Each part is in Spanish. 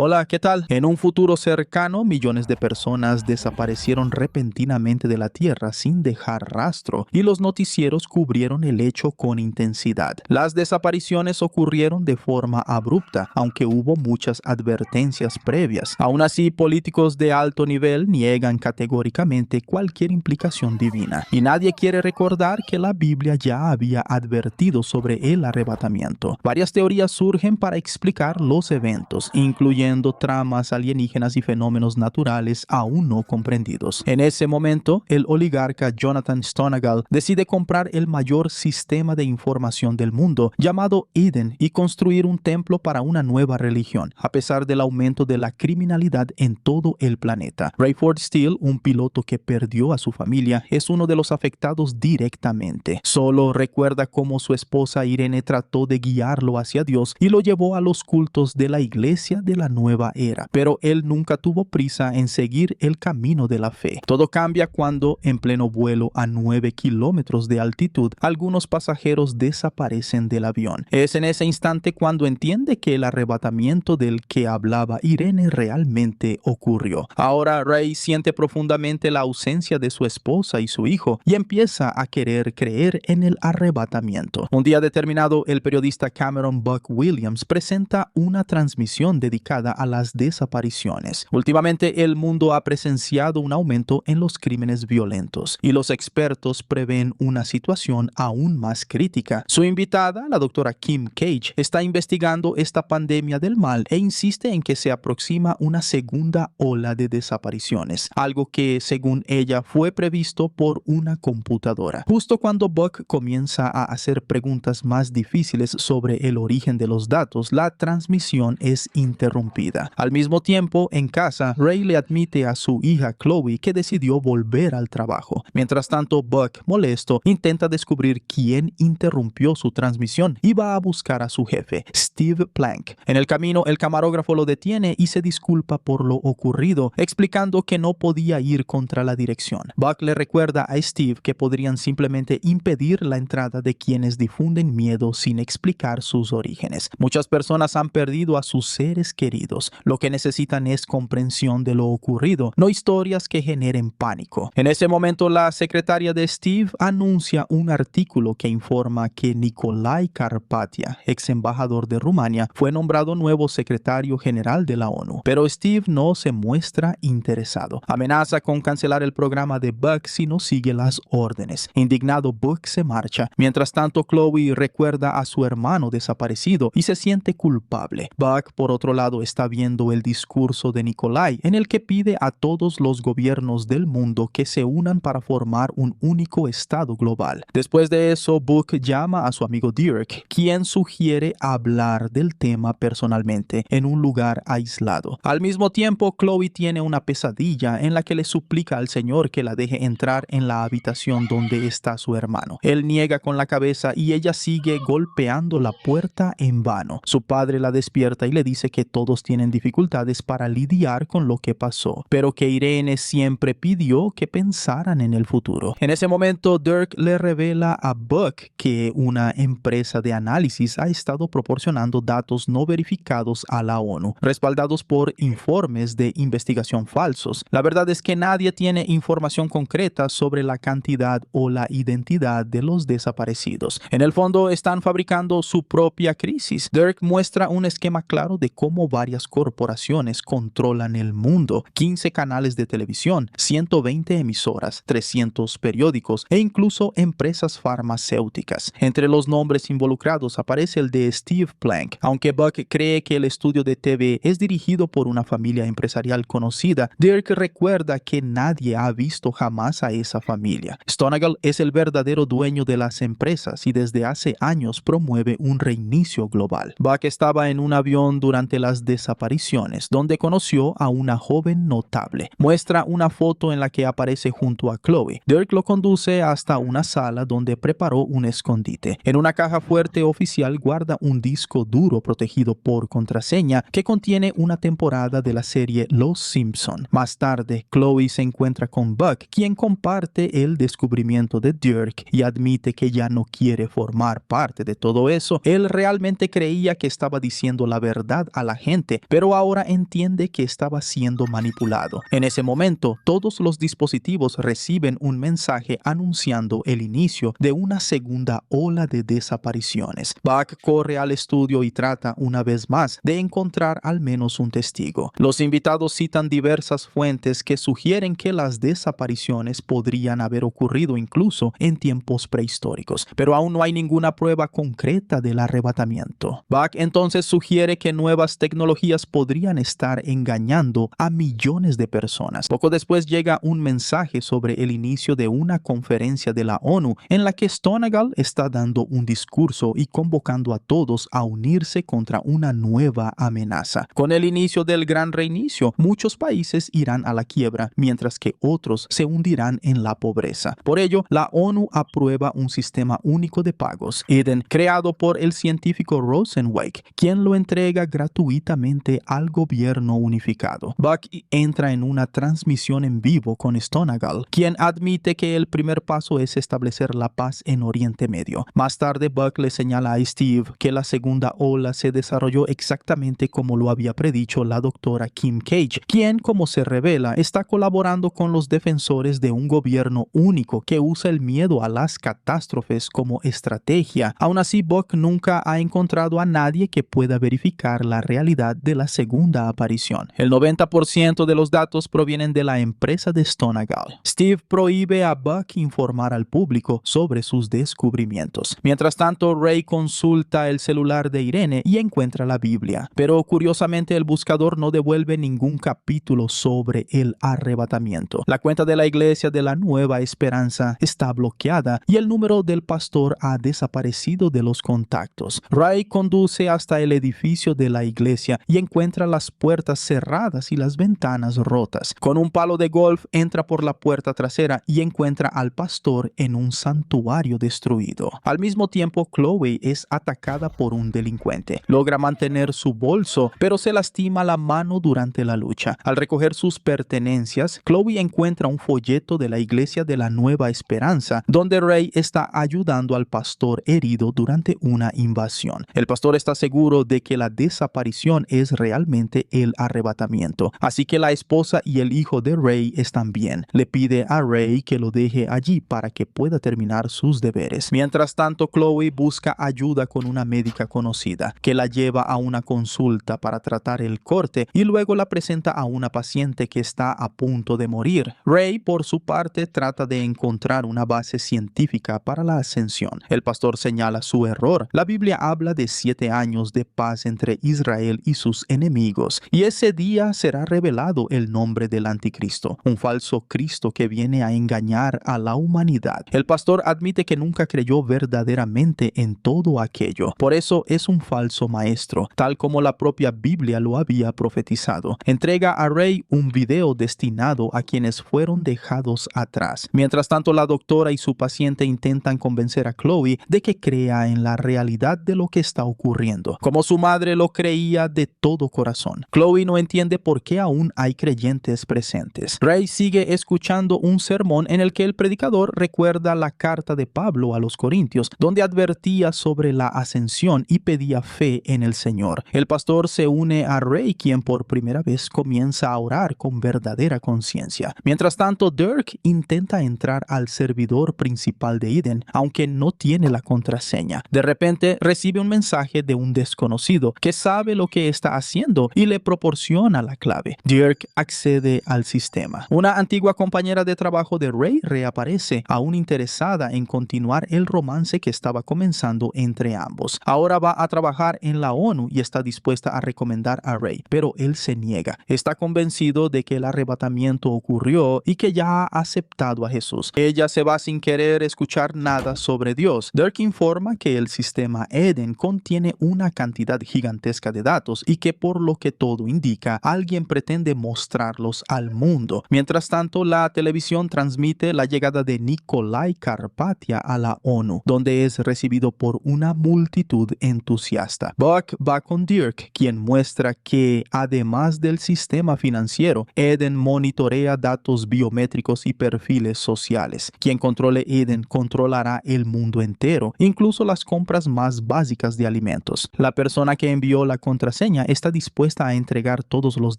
Hola, ¿qué tal? En un futuro cercano, millones de personas desaparecieron repentinamente de la Tierra sin dejar rastro, y los noticieros cubrieron el hecho con intensidad. Las desapariciones ocurrieron de forma abrupta, aunque hubo muchas advertencias previas. Aún así, políticos de alto nivel niegan categóricamente cualquier implicación divina, y nadie quiere recordar que la Biblia ya había advertido sobre el arrebatamiento. Varias teorías surgen para explicar los eventos, incluyendo tramas alienígenas y fenómenos naturales aún no comprendidos. En ese momento, el oligarca Jonathan Stonegal decide comprar el mayor sistema de información del mundo, llamado Eden, y construir un templo para una nueva religión, a pesar del aumento de la criminalidad en todo el planeta. Rayford Steele, un piloto que perdió a su familia, es uno de los afectados directamente. Solo recuerda cómo su esposa Irene trató de guiarlo hacia Dios y lo llevó a los cultos de la iglesia de la nueva era, pero él nunca tuvo prisa en seguir el camino de la fe. Todo cambia cuando, en pleno vuelo a 9 kilómetros de altitud, algunos pasajeros desaparecen del avión. Es en ese instante cuando entiende que el arrebatamiento del que hablaba Irene realmente ocurrió. Ahora Ray siente profundamente la ausencia de su esposa y su hijo y empieza a querer creer en el arrebatamiento. Un día determinado, el periodista Cameron Buck Williams presenta una transmisión dedicada a las desapariciones. Últimamente, el mundo ha presenciado un aumento en los crímenes violentos y los expertos prevén una situación aún más crítica. Su invitada, la doctora Kim Cage, está investigando esta pandemia del mal e insiste en que se aproxima una segunda ola de desapariciones, algo que, según ella, fue previsto por una computadora. Justo cuando Buck comienza a hacer preguntas más difíciles sobre el origen de los datos, la transmisión es interrumpida. Al mismo tiempo, en casa, Ray le admite a su hija Chloe que decidió volver al trabajo. Mientras tanto, Buck, molesto, intenta descubrir quién interrumpió su transmisión y va a buscar a su jefe, Steve Plank. En el camino, el camarógrafo lo detiene y se disculpa por lo ocurrido, explicando que no podía ir contra la dirección. Buck le recuerda a Steve que podrían simplemente impedir la entrada de quienes difunden miedo sin explicar sus orígenes. Muchas personas han perdido a sus seres queridos. Lo que necesitan es comprensión de lo ocurrido, no historias que generen pánico. En ese momento, la secretaria de Steve anuncia un artículo que informa que Nicolae Carpathia, ex embajador de Rumania, fue nombrado nuevo secretario general de la ONU. Pero Steve no se muestra interesado. Amenaza con cancelar el programa de Buck si no sigue las órdenes. Indignado, Buck se marcha. Mientras tanto, Chloe recuerda a su hermano desaparecido y se siente culpable. Buck, por otro lado, está viendo el discurso de Nicolae, en el que pide a todos los gobiernos del mundo que se unan para formar un único estado global. Después de eso, Buck llama a su amigo Dirk, quien sugiere hablar del tema personalmente en un lugar aislado. Al mismo tiempo, Chloe tiene una pesadilla en la que le suplica al Señor que la deje entrar en la habitación donde está su hermano. Él niega con la cabeza y ella sigue golpeando la puerta en vano. Su padre la despierta y le dice que todos tienen dificultades para lidiar con lo que pasó, pero que Irene siempre pidió que pensaran en el futuro. En ese momento, Dirk le revela a Buck que una empresa de análisis ha estado proporcionando datos no verificados a la ONU, respaldados por informes de investigación falsos. La verdad es que nadie tiene información concreta sobre la cantidad o la identidad de los desaparecidos. En el fondo, están fabricando su propia crisis. Dirk muestra un esquema claro de cómo varias corporaciones controlan el mundo: 15 canales de televisión, 120 emisoras, 300 periódicos e incluso empresas farmacéuticas. Entre los nombres involucrados aparece el de Steve Plank. Aunque Buck cree que el estudio de TV es dirigido por una familia empresarial conocida, Dirk recuerda que nadie ha visto jamás a esa familia. Stonegal es el verdadero dueño de las empresas y desde hace años promueve un reinicio global. Buck estaba en un avión durante las desapariciones, donde conoció a una joven notable. Muestra una foto en la que aparece junto a Chloe. Dirk lo conduce hasta una sala donde preparó un escondite. En una caja fuerte oficial guarda un disco duro protegido por contraseña que contiene una temporada de la serie Los Simpson. Más tarde, Chloe se encuentra con Buck, quien comparte el descubrimiento de Dirk y admite que ya no quiere formar parte de todo eso. Él realmente creía que estaba diciendo la verdad a la gente mente, pero ahora entiende que estaba siendo manipulado. En ese momento, todos los dispositivos reciben un mensaje anunciando el inicio de una segunda ola de desapariciones. Buck corre al estudio y trata una vez más de encontrar al menos un testigo. Los invitados citan diversas fuentes que sugieren que las desapariciones podrían haber ocurrido incluso en tiempos prehistóricos, pero aún no hay ninguna prueba concreta del arrebatamiento. Buck entonces sugiere que nuevas tecnologías podrían estar engañando a millones de personas. Poco después llega un mensaje sobre el inicio de una conferencia de la ONU en la que Stonegal está dando un discurso y convocando a todos a unirse contra una nueva amenaza. Con el inicio del gran reinicio, muchos países irán a la quiebra, mientras que otros se hundirán en la pobreza. Por ello, la ONU aprueba un sistema único de pagos, Eden, creado por el científico Rosenzweig, quien lo entrega gratuitamente al gobierno unificado. Buck entra en una transmisión en vivo con Stonegal, quien admite que el primer paso es establecer la paz en Oriente Medio. Más tarde, Buck le señala a Steve que la segunda ola se desarrolló exactamente como lo había predicho la doctora Kim Cage, quien, como se revela, está colaborando con los defensores de un gobierno único que usa el miedo a las catástrofes como estrategia. Aún así, Buck nunca ha encontrado a nadie que pueda verificar la realidad de la segunda aparición. El 90% de los datos provienen de la empresa de Stonegal. Steve prohíbe a Buck informar al público sobre sus descubrimientos. Mientras tanto, Ray consulta el celular de Irene y encuentra la Biblia, pero curiosamente el buscador no devuelve ningún capítulo sobre el arrebatamiento. La cuenta de la Iglesia de la Nueva Esperanza está bloqueada y el número del pastor ha desaparecido de los contactos. Ray conduce hasta el edificio de la iglesia y encuentra las puertas cerradas y las ventanas rotas. Con un palo de golf entra por la puerta trasera y encuentra al pastor en un santuario destruido. Al mismo tiempo, Chloe es atacada por un delincuente. Logra mantener su bolso, pero se lastima la mano durante la lucha. Al recoger sus pertenencias, Chloe encuentra un folleto de la Iglesia de la Nueva Esperanza, donde Ray está ayudando al pastor herido durante una invasión. El pastor está seguro de que la desaparición es realmente el arrebatamiento, así que la esposa y el hijo de Ray están bien. Le pide a Ray que lo deje allí para que pueda terminar sus deberes. Mientras tanto, Chloe busca ayuda con una médica conocida, que la lleva a una consulta para tratar el corte y luego la presenta a una paciente que está a punto de morir. Ray, por su parte, trata de encontrar una base científica para la ascensión. El pastor señala su error. La Biblia habla de 7 años de paz entre Israel y sus enemigos, y ese día será revelado el nombre del anticristo, un falso Cristo que viene a engañar a la humanidad. El pastor admite que nunca creyó verdaderamente en todo aquello. Por eso es un falso maestro, tal como la propia Biblia lo había profetizado. Entrega a Ray un video destinado a quienes fueron dejados atrás. Mientras tanto, la doctora y su paciente intentan convencer a Chloe de que crea en la realidad de lo que está ocurriendo, como su madre lo creía de todo corazón. Chloe no entiende por qué aún hay creyentes presentes. Ray sigue escuchando un sermón en el que el predicador recuerda la carta de Pablo a los Corintios, donde advertía sobre la ascensión y pedía fe en el Señor. El pastor se une a Ray, quien por primera vez comienza a orar con verdadera conciencia. Mientras tanto, Dirk intenta entrar al servidor principal de Eden, aunque no tiene la contraseña. De repente, recibe un mensaje de un desconocido que sabe lo que está haciendo y le proporciona la clave. Dirk accede al sistema. Una antigua compañera de trabajo de Ray reaparece, aún interesada en continuar el romance que estaba comenzando entre ambos. Ahora va a trabajar en la ONU y está dispuesta a recomendar a Ray, pero él se niega. Está convencido de que el arrebatamiento ocurrió y que ya ha aceptado a Jesús. Ella se va sin querer escuchar nada sobre Dios. Dirk informa que el sistema Eden contiene una cantidad gigantesca de datos y que, por lo que todo indica, alguien pretende mostrarlos al mundo. Mientras tanto, la televisión transmite la llegada de Nikolai Karpatia a la ONU, donde es recibido por una multitud entusiasta. Buck va con Dirk, quien muestra que, además del sistema financiero, Eden monitorea datos biométricos y perfiles sociales. Quien controle Eden controlará el mundo entero, incluso las compras más básicas de alimentos. La persona que envió la contraseña contraseña está dispuesta a entregar todos los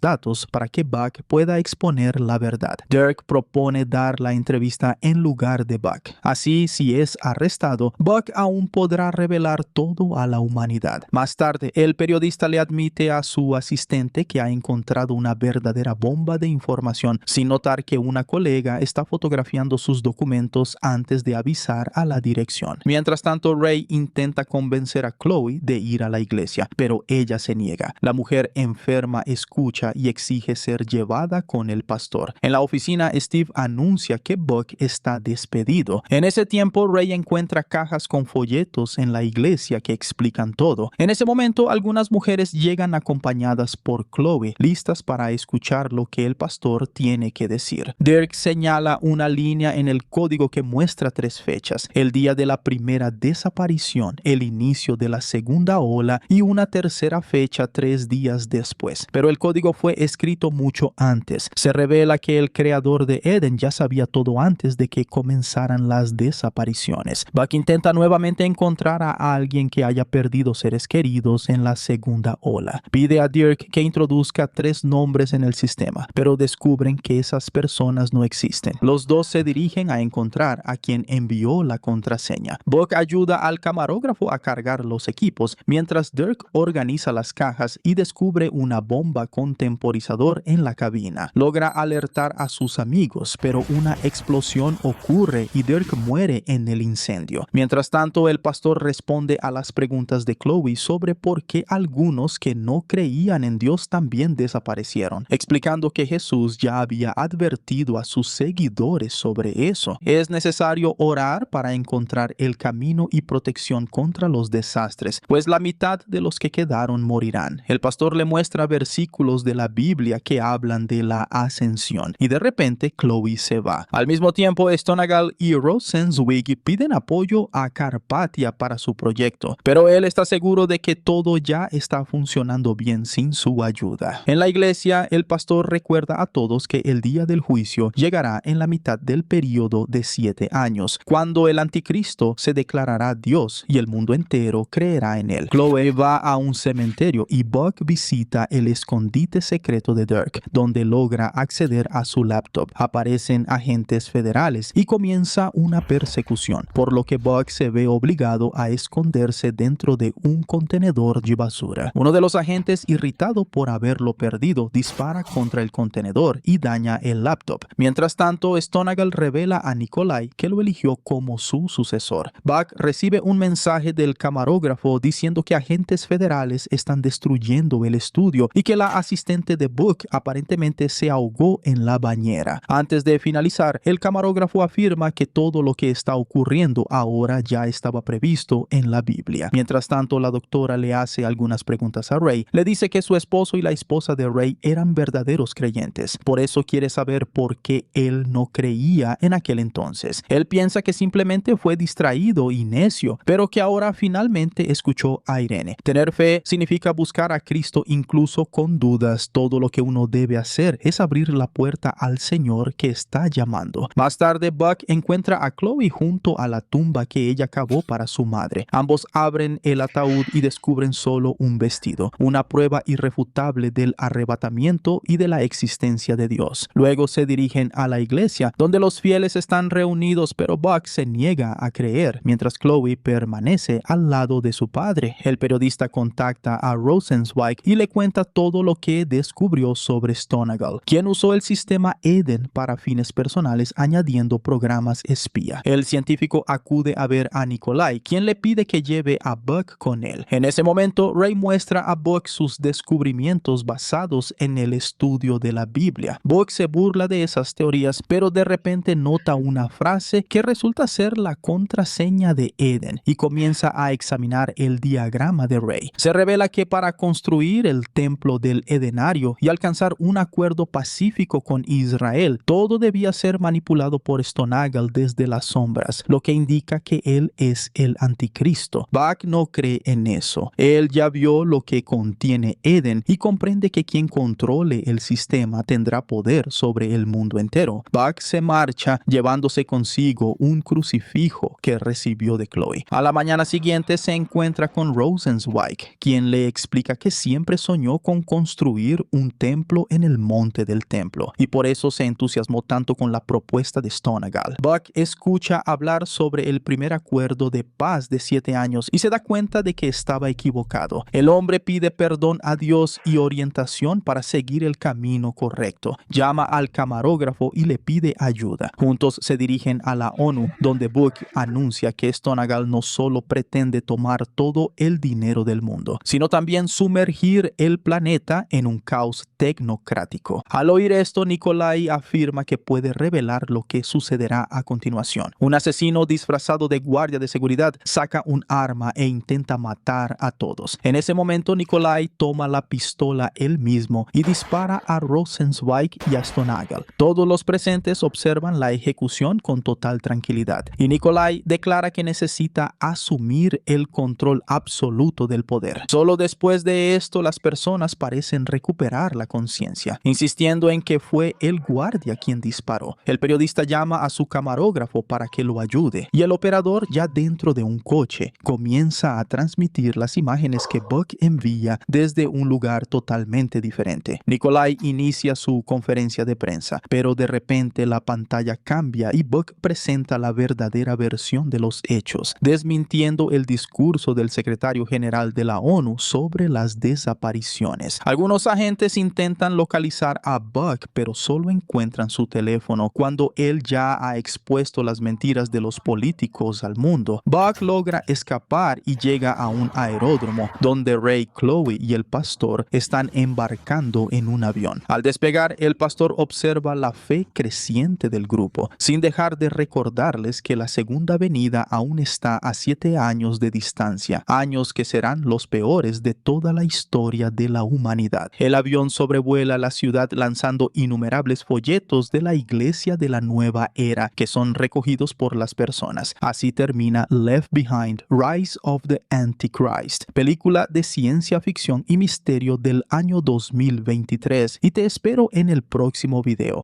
datos para que Buck pueda exponer la verdad. Dirk propone dar la entrevista en lugar de Buck. Así, si es arrestado, Buck aún podrá revelar todo a la humanidad. Más tarde, el periodista le admite a su asistente que ha encontrado una verdadera bomba de información, sin notar que una colega está fotografiando sus documentos antes de avisar a la dirección. Mientras tanto, Ray intenta convencer a Chloe de ir a la iglesia, pero ella se niega. La mujer enferma escucha y exige ser llevada con el pastor. En la oficina, Steve anuncia que Buck está despedido. En ese tiempo, Ray encuentra cajas con folletos en la iglesia que explican todo. En ese momento, algunas mujeres llegan acompañadas por Chloe, listas para escuchar lo que el pastor tiene que decir. Dirk señala una línea en el código que muestra 3 fechas: el día de la primera desaparición, el inicio de la segunda ola y una tercera fecha 3 días después. Pero el código fue escrito mucho antes. Se revela que el creador de Eden ya sabía todo antes de que comenzaran las desapariciones. Buck intenta nuevamente encontrar a alguien que haya perdido seres queridos en la segunda ola. Pide a Dirk que introduzca 3 nombres en el sistema, pero descubren que esas personas no existen. Los dos se dirigen a encontrar a quien envió la contraseña. Buck ayuda al camarógrafo a cargar los equipos, mientras Dirk organiza las cajas y descubre una bomba con temporizador en la cabina. Logra alertar a sus amigos, pero una explosión ocurre y Dirk muere en el incendio. Mientras tanto, el pastor responde a las preguntas de Chloe sobre por qué algunos que no creían en Dios también desaparecieron, explicando que Jesús ya había advertido a sus seguidores sobre eso. Es necesario orar para encontrar el camino y protección contra los desastres, pues la mitad de los que quedaron morirán. El pastor le muestra versículos de la Biblia que hablan de la ascensión, y de repente Chloe se va. Al mismo tiempo, Stonegal y Rosenzweig piden apoyo a Carpathia para su proyecto, pero él está seguro de que todo ya está funcionando bien sin su ayuda. En la iglesia, el pastor recuerda a todos que el día del juicio llegará en la mitad del período de 7 años, cuando el anticristo se declarará Dios y el mundo entero creerá en él. Chloe va a un cementerio y Buck visita el escondite secreto de Dirk, donde logra acceder a su laptop. Aparecen agentes federales y comienza una persecución, por lo que Buck se ve obligado a esconderse dentro de un contenedor de basura. Uno de los agentes, irritado por haberlo perdido, dispara contra el contenedor y daña el laptop. Mientras tanto, Stonegal revela a Nikolai que lo eligió como su sucesor. Buck recibe un mensaje del camarógrafo diciendo que agentes federales están destruyendo el estudio y que la asistente de Buck aparentemente se ahogó en la bañera. Antes de finalizar, el camarógrafo afirma que todo lo que está ocurriendo ahora ya estaba previsto en la Biblia. Mientras tanto, la doctora le hace algunas preguntas a Ray. Le dice que su esposo y la esposa de Ray eran verdaderos creyentes. Por eso quiere saber por qué él no creía en aquel entonces. Él piensa que simplemente fue distraído y necio, pero que ahora finalmente escuchó a Irene. Tener fe significa buscar a Cristo incluso con dudas. Todo lo que uno debe hacer es abrir la puerta al Señor que está llamando. Más tarde, Buck encuentra a Chloe junto a la tumba que ella cavó para su madre. Ambos abren el ataúd y descubren solo un vestido, una prueba irrefutable del arrebatamiento y de la existencia de Dios. Luego se dirigen a la iglesia, donde los fieles están reunidos, pero Buck se niega a creer, mientras Chloe permanece al lado de su padre. El periodista contacta a Rosenzweig y le cuenta todo lo que descubrió sobre Stonegal, quien usó el sistema Eden para fines personales, añadiendo programas espía. El científico acude a ver a Nikolai, quien le pide que lleve a Buck con él. En ese momento, Ray muestra a Buck sus descubrimientos basados en el estudio de la Biblia. Buck se burla de esas teorías, pero de repente nota una frase que resulta ser la contraseña de Eden y comienza a examinar el diagrama de Ray. Se revela que para construir el templo del Edenario y alcanzar un acuerdo pacífico con Israel, todo debía ser manipulado por Stonegal desde las sombras, lo que indica que él es el anticristo. Buck no cree en eso. Él ya vio lo que contiene Eden y comprende que quien controle el sistema tendrá poder sobre el mundo entero. Buck se marcha llevándose consigo un crucifijo que recibió de Chloe. A la mañana siguiente se encuentra con Rosenzweig, quien le explica explica que siempre soñó con construir un templo en el monte del templo y por eso se entusiasmó tanto con la propuesta de Stonegal. Buck escucha hablar sobre el primer acuerdo de paz de 7 años y se da cuenta de que estaba equivocado. El hombre pide perdón a Dios y orientación para seguir el camino correcto. Llama al camarógrafo y le pide ayuda. Juntos se dirigen a la ONU, donde Buck anuncia que Stonegal no solo pretende tomar todo el dinero del mundo, sino también sumergir el planeta en un caos tecnocrático. Al oír esto, Nikolai afirma que puede revelar lo que sucederá a continuación. Un asesino disfrazado de guardia de seguridad saca un arma e intenta matar a todos. En ese momento, Nikolai toma la pistola él mismo y dispara a Rosenzweig y a Stonegal. Todos los presentes observan la ejecución con total tranquilidad y Nikolai declara que necesita asumir el control absoluto del poder. Solo después de esto las personas parecen recuperar la conciencia, insistiendo en que fue el guardia quien disparó. El periodista llama a su camarógrafo para que lo ayude y el operador, ya dentro de un coche, comienza a transmitir las imágenes que Buck envía desde un lugar totalmente diferente. Nikolai inicia su conferencia de prensa, pero de repente la pantalla cambia y Buck presenta la verdadera versión de los hechos, desmintiendo el discurso del secretario general de la ONU sobre las desapariciones. Algunos agentes intentan localizar a Buck, pero solo encuentran su teléfono cuando él ya ha expuesto las mentiras de los políticos al mundo. Buck logra escapar y llega a un aeródromo donde Ray, Chloe y el pastor están embarcando en un avión. Al despegar, el pastor observa la fe creciente del grupo, sin dejar de recordarles que la segunda venida aún está a 7 años de distancia, años que serán los peores de toda la historia de la humanidad. El avión sobrevuela la ciudad lanzando innumerables folletos de la iglesia de la nueva era que son recogidos por las personas. Así termina Left Behind, Rise of the Antichrist, película de ciencia ficción y misterio del año 2023, y te espero en el próximo video.